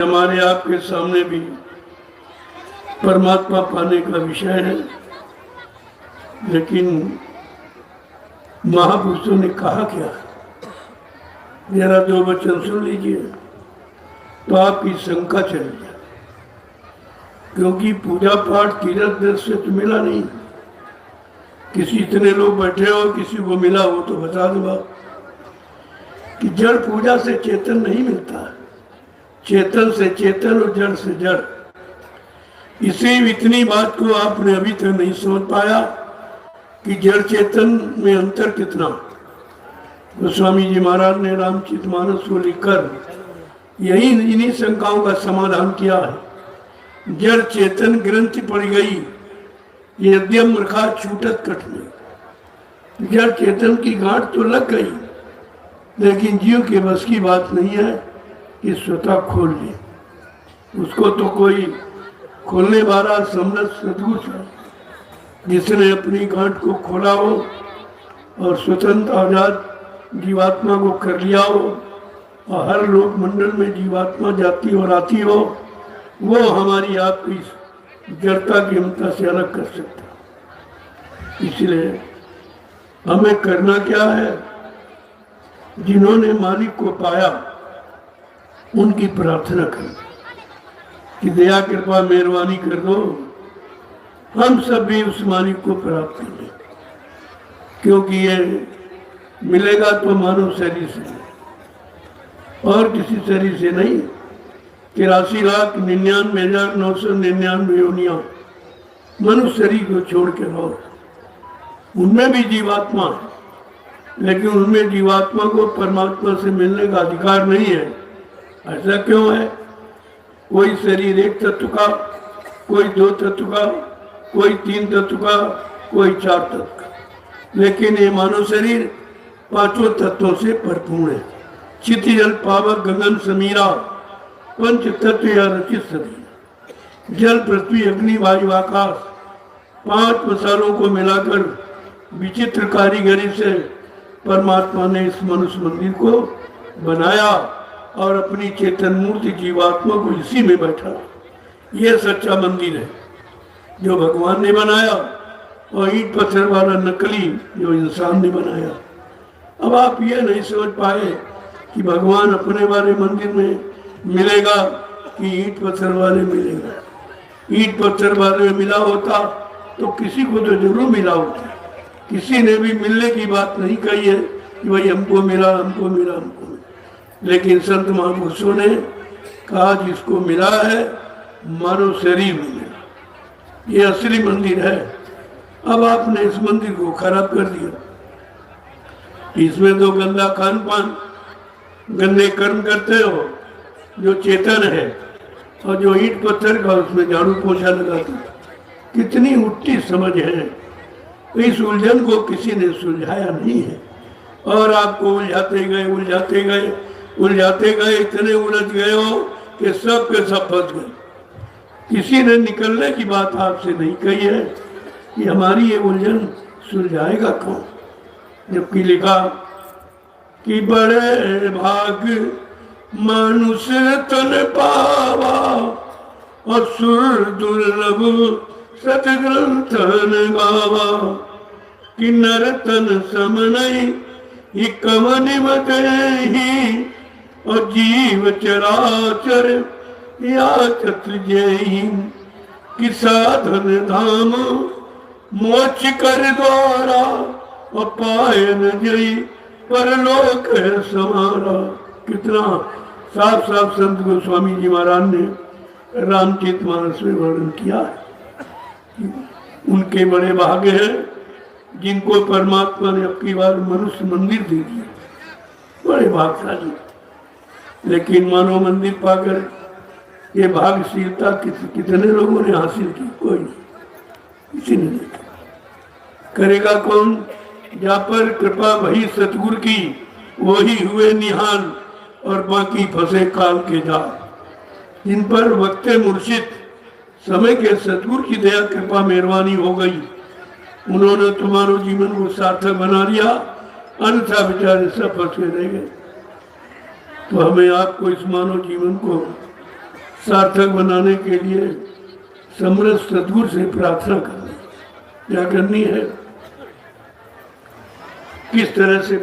हमारे आपके सामने भी परमात्मा पाने का विषय है, लेकिन महापुरुषों ने कहा क्या, जरा दो वचन सुन लीजिए तो आपकी शंका चली जाए। क्योंकि पूजा पाठ तीर्थ दर्शन से तो मिला नहीं। किसी इतने लोग बैठे हो, किसी को मिला हो तो बता दो कि जड़ पूजा से चेतन नहीं मिलता, चेतन से चेतन और जड़ से जड़। इसी इतनी बात को आपने अभी तक नहीं समझ पाया कि जड़ चेतन में अंतर कितना। गोस्वामी जी महाराज ने रामचरितमानस को लिखकर यही इन्हीं शंकाओं का समाधान किया है। जड़ चेतन ग्रंथि पड़ गई, यद्यम रखा छूटत कट में। जड़ चेतन की गांठ तो लग गई, लेकिन जीव के बस की बात नहीं है कि स्वतः खोल ले। उसको तो कोई खोलने वाला समर्थ सदगुरु है, जिसने अपनी गांठ को खोला हो और स्वतंत्र आजाद जीवात्मा को कर लिया हो, और हर लोक मंडल में जीवात्मा जाती और आती हो, वो हमारी आपकी जड़ता की ममता से अलग कर सकता है। इसलिए हमें करना क्या है, जिन्होंने मालिक को पाया उनकी प्रार्थना करें कि दया कृपा मेहरबानी कर दो, हम सब भी उस मालिक को प्राप्त कर लें। क्योंकि ये मिलेगा तो मानव शरीर से और किसी शरीर से नहीं। 83,99,999 योनियां मनुष्य शरीर को छोड़ के रहो, उनमें भी जीवात्मा है, लेकिन उनमें जीवात्मा को परमात्मा से मिलने का अधिकार नहीं है। ऐसा क्यों है? कोई शरीर एक तत्व का, कोई दो तत्व का, कोई तीन तत्व का, कोई चार तत्व का, लेकिन ये मानव शरीर पांचों तत्वों से भरपूर है। चित जल पावक गगन समीरा, पंच तत्व या रचित शरीर। जल पृथ्वी अग्नि वायु आकाश, पांच मसालों को मिलाकर विचित्र कारीगरी से परमात्मा ने इस मनुष्य मंदिर को बनाया और अपनी चेतन मूर्ति जीवात्मा को इसी में बैठा। यह सच्चा मंदिर है जो भगवान ने बनाया, और ईंट पत्थर वाला नकली जो इंसान ने बनाया। अब आप ये नहीं समझ पाए कि भगवान अपने वाले मंदिर में मिलेगा कि ईंट पत्थर वाले मिलेगा। ईंट पत्थर वाले में मिला होता तो किसी को तो जरूर मिला होता। किसी ने भी मिलने की बात नहीं कही है कि भाई हमको मिला, हमको मिला, हमको मिला। लेकिन संत महापुरुषों ने कहा जिसको मिला है मानव शरीर में मिला, ये असली मंदिर है। अब आपने इस मंदिर को खराब कर दिया। इसमें तो गंदा खान पान, गंदे कर्म करते हो जो चेतन है, और जो ईंट पत्थर का उसमें झाड़ू पोछा लगाते। कितनी उल्टी समझ है। इस उलझन को किसी ने सुलझाया नहीं है, और आपको उलझाते गए, उलझाते गए, उलझाते गए, इतने उलझ गए हो कि सब के सब फंस गए। किसी ने निकलने की बात आपसे नहीं कही है कि हमारी ये उलझन सुलझाएगा कौन। जबकि लिखा कि बड़े भाग मनुष्य तन पावा, और सुर दुर्लभ सतग्रंथन गावा, कि नर तन सम नहीं कवन ही, और जीव चराचर याचत जय, कि साधन धाम मोक्ष कर द्वारा, और पायन जय परलोक है समारा। कितना साफ साफ संत गोस्वामी जी महाराज ने रामचरितमानस में वर्णन किया है। उनके बड़े भाग्य हैं जिनको परमात्मा ने अपनी बार मनुष्य मंदिर दे दिया, बड़े भाग्यशाली। लेकिन मानव मंदिर पाकर ये भाग्यशीलता कितने लोगों ने हासिल की? कोई नहीं, किसी ने नहीं। करेगा कौन? जा पर कृपा वही सतगुरु की, वही हुए निहाल, और बाकी फंसे काल के जाल। जिन पर वक्ते मुर्शिद समय के सतगुरु की दया कृपा मेहरबानी हो गई, उन्होंने तुम्हारे जीवन को सार्थक बना लिया, अन्यथा बेचारे सब फंसे रह गए। तो हमें आपको इस मानव जीवन को सार्थक बनाने के लिए समर्थ सदगुरु से प्रार्थना करनी। क्या करनी है, किस तरह से